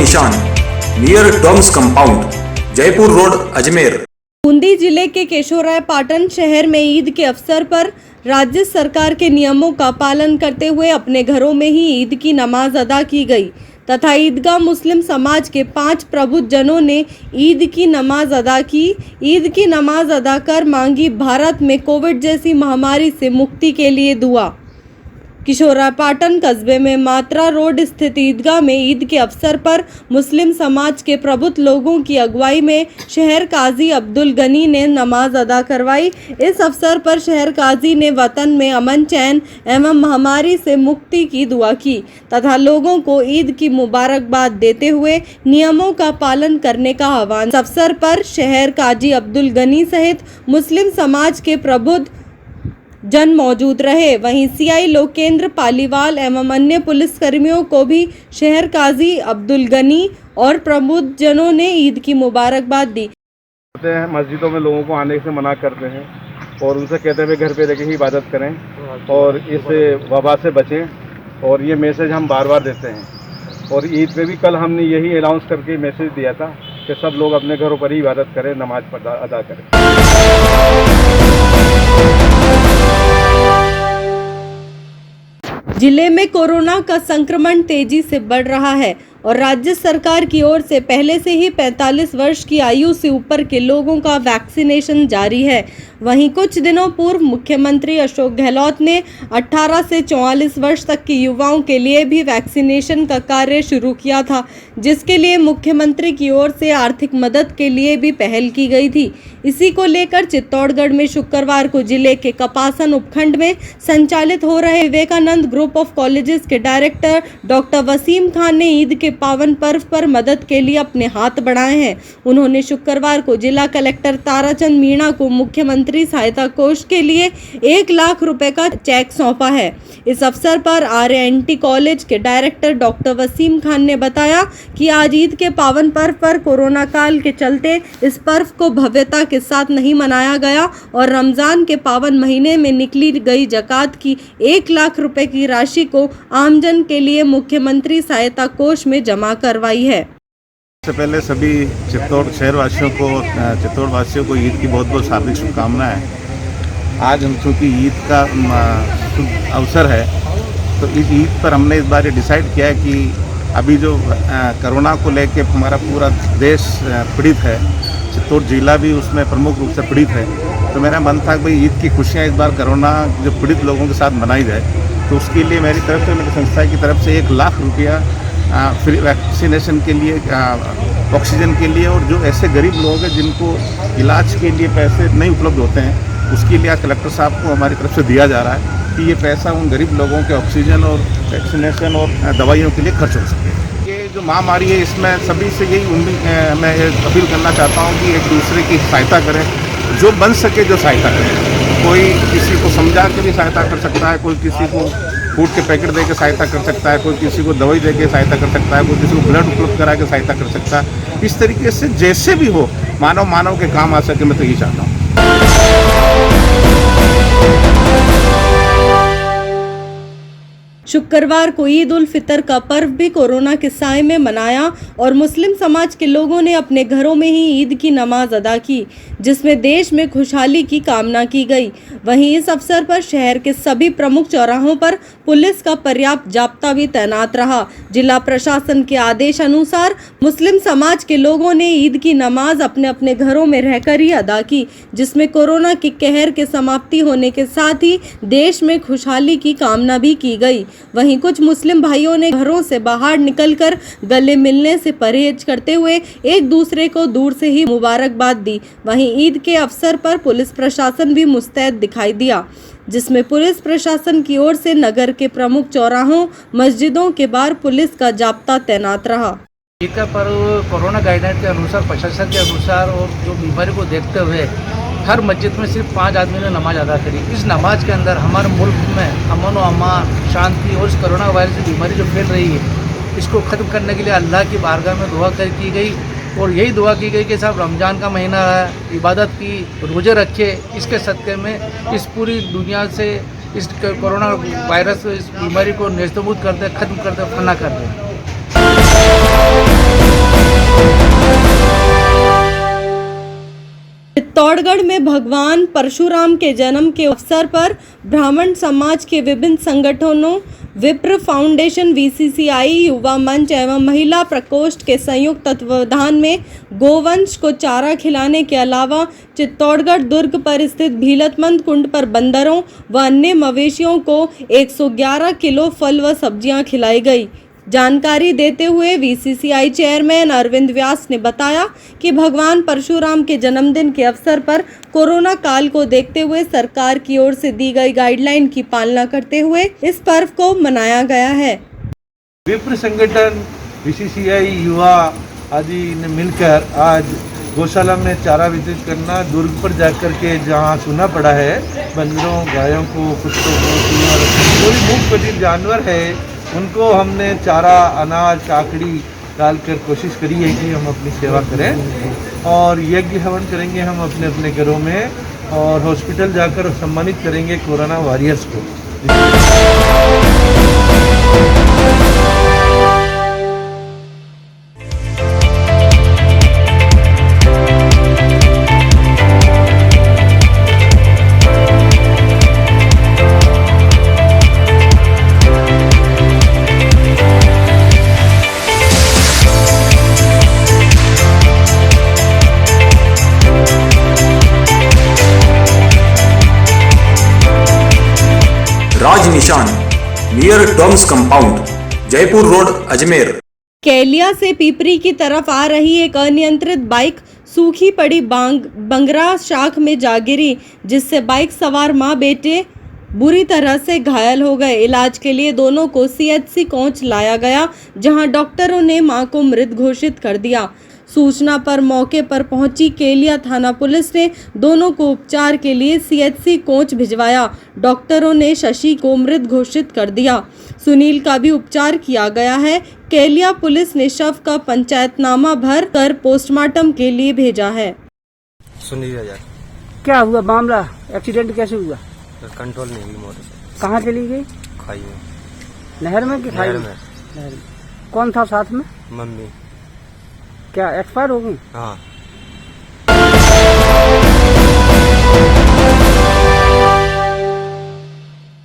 निशान near Doms compound, Jaipur road, Ajmer. Bundi जिले के केशोरायपाटन शहर में ईद के अवसर पर राज्य सरकार के नियमों का पालन करते हुए अपने घरों में ही ईद की नमाज अदा की गई तथा ईदगाह मुस्लिम समाज के 5 प्रबुद्ध जनों ने ईद की नमाज अदा की। ईद की नमाज अदा कर मांगी भारत में कोविड जैसी महामारी से मुक्ति के लिए दुआ। केशोरायपाटन कस्बे में मात्रा रोड स्थित ईदगाह में ईद के अवसर पर मुस्लिम समाज के प्रबुद्ध लोगों की अगुवाई में शहर काजी अब्दुल गनी ने नमाज अदा करवाई। इस अवसर पर शहर काजी ने वतन में अमन, चैन एवं महामारी से मुक्ति की दुआ की तथा लोगों को ईद की मुबारकबाद देते हुए नियमों का पालन करने का आह्वान। इस अवसर पर शहर काजी अब्दुल गनी सहित मुस्लिम समाज के प्रबुद्ध जन मौजूद रहे। वहीं सीआई लोकेंद्र पालीवाल एवं अन्य पुलिसकर्मियों को भी शहर काजी अब्दुल गनी और प्रबुद्ध जनों ने ईद की मुबारकबाद दी। मस्जिदों में लोगों को आने से मना करते हैं और उनसे कहते हैं घर पे रहकर ही इबादत करें और इस वबा से बचें, और ये मैसेज हम बार बार देते हैं। और ईद पे भी कल हमने यही अनाउंस करके मैसेज दिया था कि सब लोग अपने घरों पर ही इबादत करें, नमाज अदा करें। जिले में कोरोना का संक्रमण तेजी से बढ़ रहा है और राज्य सरकार की ओर से पहले से ही 45 वर्ष की आयु से ऊपर के लोगों का वैक्सीनेशन जारी है। वहीं कुछ दिनों पूर्व मुख्यमंत्री अशोक गहलोत ने 18 से 44 वर्ष तक के युवाओं के लिए भी वैक्सीनेशन का कार्य शुरू किया था, जिसके लिए मुख्यमंत्री की ओर से आर्थिक मदद के लिए भी पहल की गई थी। इसी को लेकर चित्तौड़गढ़ में शुक्रवार को जिले के कपासन उपखंड में संचालित हो रहे विवेकानंद ग्रुप ऑफ कॉलेजेस के डायरेक्टर डॉक्टर वसीम खान ने ईद के पावन पर्व पर मदद के लिए अपने हाथ बढ़ाए हैं। उन्होंने शुक्रवार को जिला कलेक्टर ताराचंद मीणा को मुख्यमंत्री सहायता कोष के लिए 1 लाख रुपए का चेक सौंपा है। इस अवसर पर RNT कॉलेज के डायरेक्टर डॉक्टर वसीम खान ने बताया कि आज ईद के पावन पर्व पर कोरोना काल के चलते इस पर्व को भव्यता के साथ नहीं मनाया गया और रमजान के पावन महीने में निकली गई ज़कात की 1 लाख रुपए की राशि को आमजन के लिए मुख्यमंत्री सहायता कोष में जमा करवाई है। सबसे पहले सभी चित्तौड़ शहरवासियों को ईद की बहुत बहुत हार्दिक शुभकामनाएं। आज हम चूँकि ईद का अवसर है तो इस ईद पर हमने इस बार ये डिसाइड किया है कि अभी जो कोरोना को लेके हमारा पूरा देश पीड़ित है, चित्तौड़ जिला भी उसमें प्रमुख रूप से पीड़ित है, तो मेरा मन था कि भाई ईद की खुशियाँ इस बार कोरोना जो पीड़ित लोगों के साथ मनाई जाए। तो उसके लिए मेरी तरफ से, मेरी संस्था की तरफ से 1 लाख रुपया फ्री वैक्सीनेशन के लिए, ऑक्सीजन के लिए, और जो ऐसे गरीब लोग हैं जिनको इलाज के लिए पैसे नहीं उपलब्ध होते हैं, उसके लिए कलेक्टर साहब को हमारी तरफ से दिया जा रहा है कि ये पैसा उन गरीब लोगों के ऑक्सीजन और वैक्सीनेशन और दवाइयों के लिए खर्च हो सके। ये जो महामारी है इसमें सभी से यही मैं अपील करना चाहता हूँ कि एक दूसरे की सहायता करें, जो बन सके जो सहायता करें। कोई किसी को समझा के भी सहायता कर सकता है, कोई किसी को फूड के पैकेट दे के सहायता कर सकता है, कोई किसी को दवाई दे के सहायता कर सकता है, कोई किसी को ब्लड उपलब्ध करा के सहायता कर सकता है। इस तरीके से जैसे भी हो मानव के काम आ सके, मैं तो यही चाहता हूँ। शुक्रवार को ईद उल फितर का पर्व भी कोरोना के साए में मनाया और मुस्लिम समाज के लोगों ने अपने घरों में ही ईद की नमाज अदा की, जिसमें देश में खुशहाली की कामना की गई। वहीं इस अवसर पर शहर के सभी प्रमुख चौराहों पर पुलिस का पर्याप्त जाब्ता भी तैनात रहा। जिला प्रशासन के आदेश अनुसार मुस्लिम समाज के लोगों ने ईद की नमाज अपने अपने घरों में रहकर ही अदा की, जिसमें कोरोना के कहर के समाप्ति होने के साथ ही देश में खुशहाली की कामना भी की गई। वहीं कुछ मुस्लिम भाइयों ने घरों से बाहर निकलकर गले मिलने से परहेज करते हुए एक दूसरे को दूर से ही मुबारकबाद दी। वहीं ईद के अवसर पर पुलिस प्रशासन भी मुस्तैद दिखाई दिया, जिसमें पुलिस प्रशासन की ओर से नगर के प्रमुख चौराहों, मस्जिदों के बाहर पुलिस का जाब्ता तैनात रहा। ईद का पर्व कोरोना गाइडलाइन के अनुसार, प्रशासन के अनुसार और जो बीमारी को देखते हुए हर मस्जिद में सिर्फ 5 आदमी ने नमाज अदा करी। इस नमाज के अंदर हमारे मुल्क में अमन व अमान, शांति और इस कोरोना वायरस की बीमारी जो फैल रही है, इसको ख़त्म करने के लिए अल्लाह की बारगाह में दुआ की गई और यही दुआ की गई कि साहब रमज़ान का महीना है, इबादत की, रोज़े रखे, इसके सदक़े में इस पूरी दुनिया से इस कोरोना वायरस इस बीमारी को नेस्तनाबूद कर दे, ख़त्म कर दे, फना कर दे। चित्तौड़गढ़ में भगवान परशुराम के जन्म के अवसर पर ब्राह्मण समाज के विभिन्न संगठनों विप्र फाउंडेशन, VCCI, युवा मंच एवं महिला प्रकोष्ठ के संयुक्त तत्वावधान में गोवंश को चारा खिलाने के अलावा चित्तौड़गढ़ दुर्ग पर स्थित भीलतमंद कुंड पर बंदरों व अन्य मवेशियों को 111 किलो फल व सब्जियां खिलाई गई। जानकारी देते हुए VCCI चेयरमैन अरविंद व्यास ने बताया कि भगवान परशुराम के जन्मदिन के अवसर पर कोरोना काल को देखते हुए सरकार की ओर से दी गई गाइडलाइन की पालना करते हुए इस पर्व को मनाया गया है। विप्र संगठन, VCCI, युवा आदि ने मिलकर आज गौशाला में चारा वितरित करना, दुर्ग पर जाकर के जहाँ सुना पड़ा है बंदरों, गायों को, कुत्तों को, कोई मूक जानवर है उनको हमने चारा, अनाज, काकड़ी डालकर कोशिश करी है कि हम अपनी सेवा करें और यज्ञ हवन करेंगे हम अपने अपने घरों में और हॉस्पिटल जाकर सम्मानित करेंगे कोरोना वॉरियर्स को। Raj Nishan near Doms compound, Jaipur road, Ajmer. केलिया से पीपरी की तरफ आ रही एक अनियंत्रित बाइक सूखी पड़ी बंगरा शाख में जा गिरी, जिससे बाइक सवार मां बेटे बुरी तरह से घायल हो गए। इलाज के लिए दोनों को CHC कोंच लाया गया, जहां डॉक्टरों ने मां को मृत घोषित कर दिया। सूचना पर मौके पर पहुंची केलिया थाना पुलिस ने दोनों को उपचार के लिए CHC कोंच भिजवाया। डॉक्टरों ने शशि को मृत घोषित कर दिया। सुनील का भी उपचार किया गया है। केलिया पुलिस ने शव का पंचायतनामा भर कर पोस्टमार्टम के लिए भेजा है। सुनील हजार। क्या हुआ मामला? एक्सीडेंट कैसे हुआ? कंट्रोल नहीं हुई मोटर। कहाँ चली गई? खाई में। नहर में कि खाई में? नहर में। कौन था साथ में? मम्मी। क्या एक्सपायर हो गई? हाँ।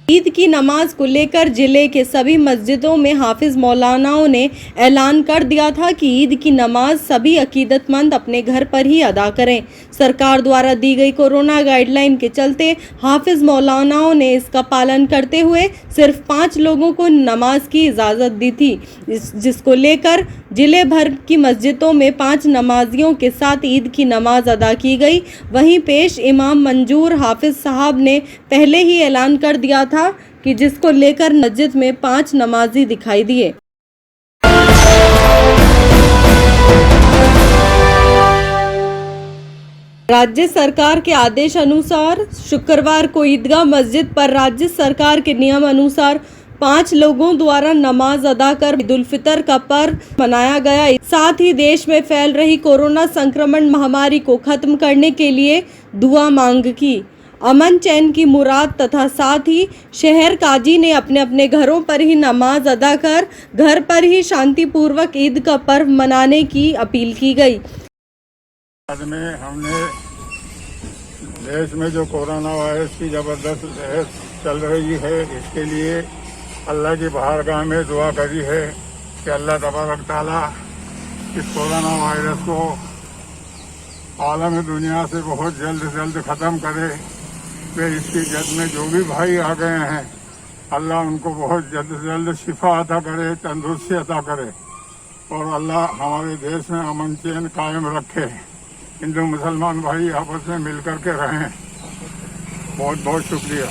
ईद की नमाज को लेकर जिले के सभी मस्जिदों में हाफिज मौलानाओं ने ऐलान कर दिया था कि ईद की नमाज सभी अकीदतमंद अपने घर पर ही अदा करें। सरकार द्वारा दी गई कोरोना गाइडलाइन के चलते हाफिज मौलानाओं ने इसका पालन करते हुए सिर्फ 5 लोगों को नमाज की इजाज़त दी थी, जिसको लेकर जिले भर की मस्जिदों में 5 नमाजियों के साथ ईद की नमाज अदा की गई। वहीं पेश इमाम मंजूर हाफिज साहब ने पहले ही ऐलान कर दिया था कि जिसको लेकर मस्जिद में 5 नमाजी दिखाई दिए। राज्य सरकार के आदेश अनुसार शुक्रवार को ईदगाह मस्जिद पर राज्य सरकार के नियम अनुसार 5 लोगों द्वारा नमाज अदा कर ईद उल फितर का पर्व मनाया गया। साथ ही देश में फैल रही कोरोना संक्रमण महामारी को खत्म करने के लिए दुआ मांग की, अमन चैन की मुराद तथा साथ ही शहर काजी ने अपने अपने घरों पर ही नमाज अदा कर घर पर ही शांतिपूर्वक ईद का पर्व मनाने की अपील की गई। में हमने देश में जो कोरोना वायरस की जबरदस्त लहर चल रही है, इसके लिए अल्लाह की बारगाह में दुआ करी है कि अल्लाह तबारक ताला इस कोरोना वायरस को आलम दुनिया से बहुत जल्द ख़त्म करे। फिर इसकी जद में जो भी भाई आ गए हैं, अल्लाह उनको बहुत जल्द से जल्द शिफा अता करे, तंदुरुस्ती अता करे और अल्लाह हमारे देश में अमन चैन कायम रखे। हिंदू मुसलमान भाई आपस में मिल कर के रहें। बहुत बहुत शुक्रिया।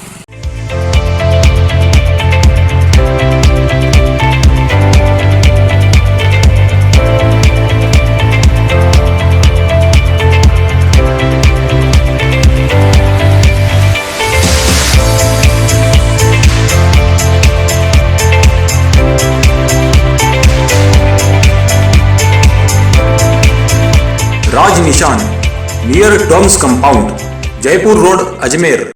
Raj Nishan near Doms compound, Jaipur road, Ajmer.